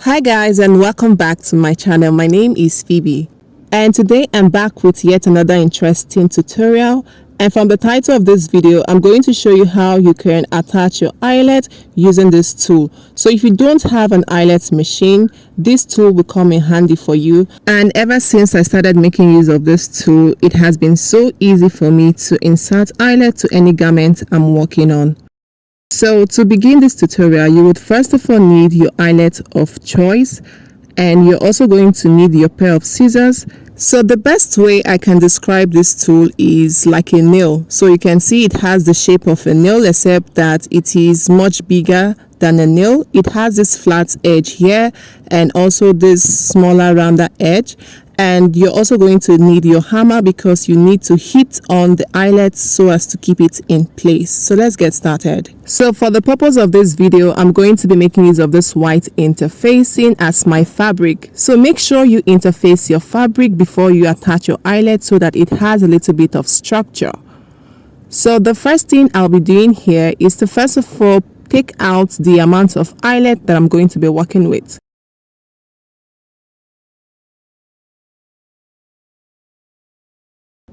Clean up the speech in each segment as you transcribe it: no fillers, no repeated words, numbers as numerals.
Hi guys, and welcome back to my channel. My name is Phoebe, and today I'm back with yet another interesting tutorial. And from the title of this video, I'm going to show you how you can attach your eyelet using this tool. So if you don't have an eyelet machine, this tool will come in handy for you. And ever since I started making use of this tool, it has been so easy for me to insert eyelet to any garment I'm working on. So to begin this tutorial, you would first of all need your eyelet of choice, and you're also going to need your pair of scissors. So the best way I can describe this tool is like a nail. So you can see it has the shape of a nail, except that it is much bigger than a nail. It has this flat edge here and also this smaller rounder edge. And you're also going to need your hammer because you need to hit on the eyelet so as to keep it in place. So let's get started. So for the purpose of this video, I'm going to be making use of this white interfacing as my fabric. So make sure you interface your fabric before you attach your eyelet so that it has a little bit of structure. So the first thing I'll be doing here is to first of all take out the amount of eyelet that I'm going to be working with.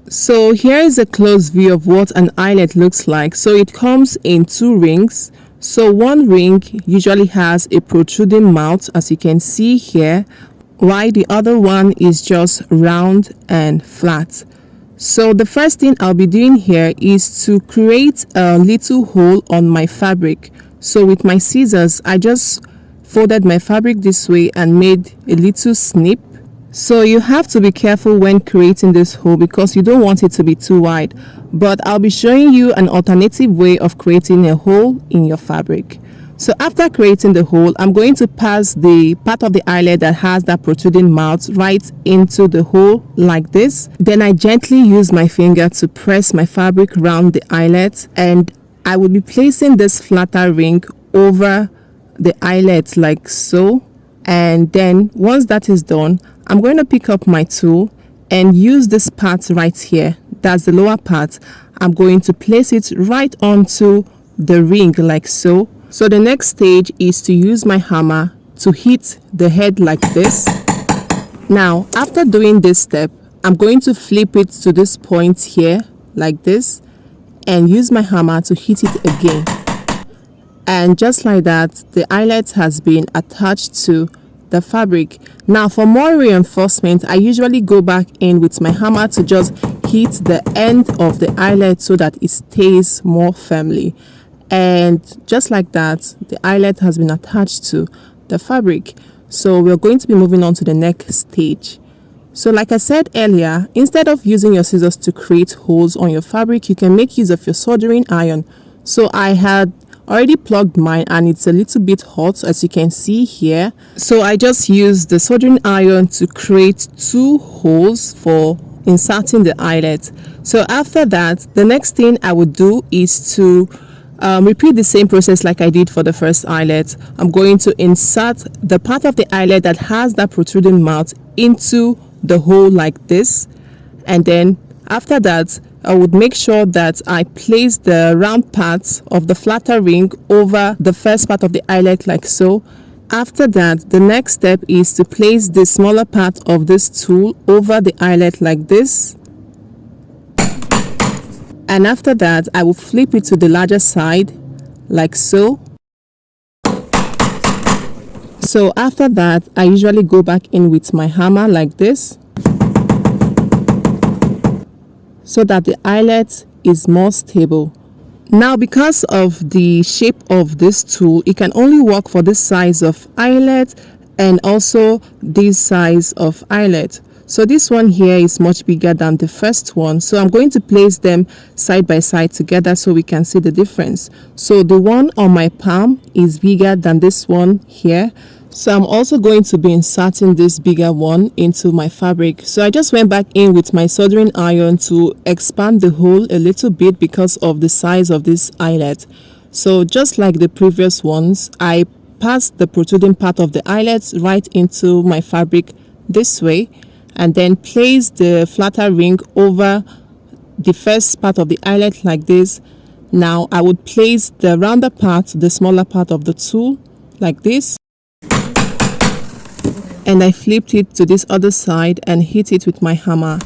So here is a close view of what an eyelet looks like. So it comes in two rings. So one ring usually has a protruding mouth, as you can see here, while the other one is just round and flat. So the first thing I'll be doing here is to create a little hole on my fabric. So with my scissors, I just folded my fabric this way and made a little snip. So you have to be careful when creating this hole because you don't want it to be too wide. But I'll be showing you an alternative way of creating a hole in your fabric. So after creating the hole, I'm going to pass the part of the eyelet that has that protruding mouth right into the hole like this. Then I gently use my finger to press my fabric around the eyelet, and I will be placing this flatter ring over the eyelet like so. And then once that is done, I'm going to pick up my tool and use this part right here. That's the lower part. I'm going to place it right onto the ring like so. So the next stage is to use my hammer to hit the head like this. Now, after doing this step, I'm going to flip it to this point here like this and use my hammer to hit it again. And just like that, the eyelet has been attached to the fabric. Now for more reinforcement, I usually go back in with my hammer to just hit the end of the eyelet so that it stays more firmly. And just like that, the eyelet has been attached to the fabric. So we're going to be moving on to the next stage. So like I said earlier, instead of using your scissors to create holes on your fabric, you can make use of your soldering iron. So I had already plugged mine and it's a little bit hot, as you can see here. So I just used the soldering iron to create two holes for inserting the eyelet. So after that, the next thing I would do is to repeat the same process like I did for the first eyelet. I'm going to insert the part of the eyelet that has that protruding mouth into the hole like this, and then after that I would make sure that I place the round part of the flatter ring over the first part of the eyelet like so. After that, the next step is to place the smaller part of this tool over the eyelet like this. And after that, I will flip it to the larger side like so. So after that, I usually go back in with my hammer like this, so that the eyelet is more stable. Now, because of the shape of this tool, it can only work for this size of eyelet and also this size of eyelet. So this one here is much bigger than the first one. So I'm going to place them side by side together so we can see the difference. So the one on my palm is bigger than this one here. So I'm also going to be inserting this bigger one into my fabric. So I just went back in with my soldering iron to expand the hole a little bit because of the size of this eyelet. So just like the previous ones, I passed the protruding part of the eyelet right into my fabric this way, and then place the flatter ring over the first part of the eyelet like this. Now I would place the rounder part, the smaller part of the tool like this. and I flipped it to this other side and hit it with my hammer.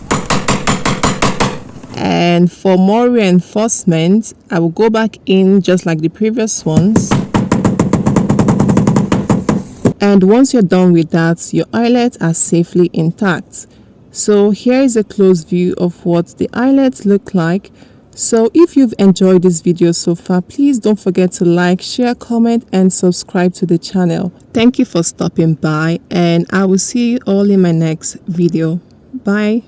And for more reinforcement, I will go back in just like the previous ones. And once you're done with that, your eyelets are safely intact. So here is a close view of what the eyelets look like. So if you've enjoyed this video so far, please don't forget to like, share, comment, and subscribe to the channel. Thank you for stopping by, and I will see you all in my next video. Bye.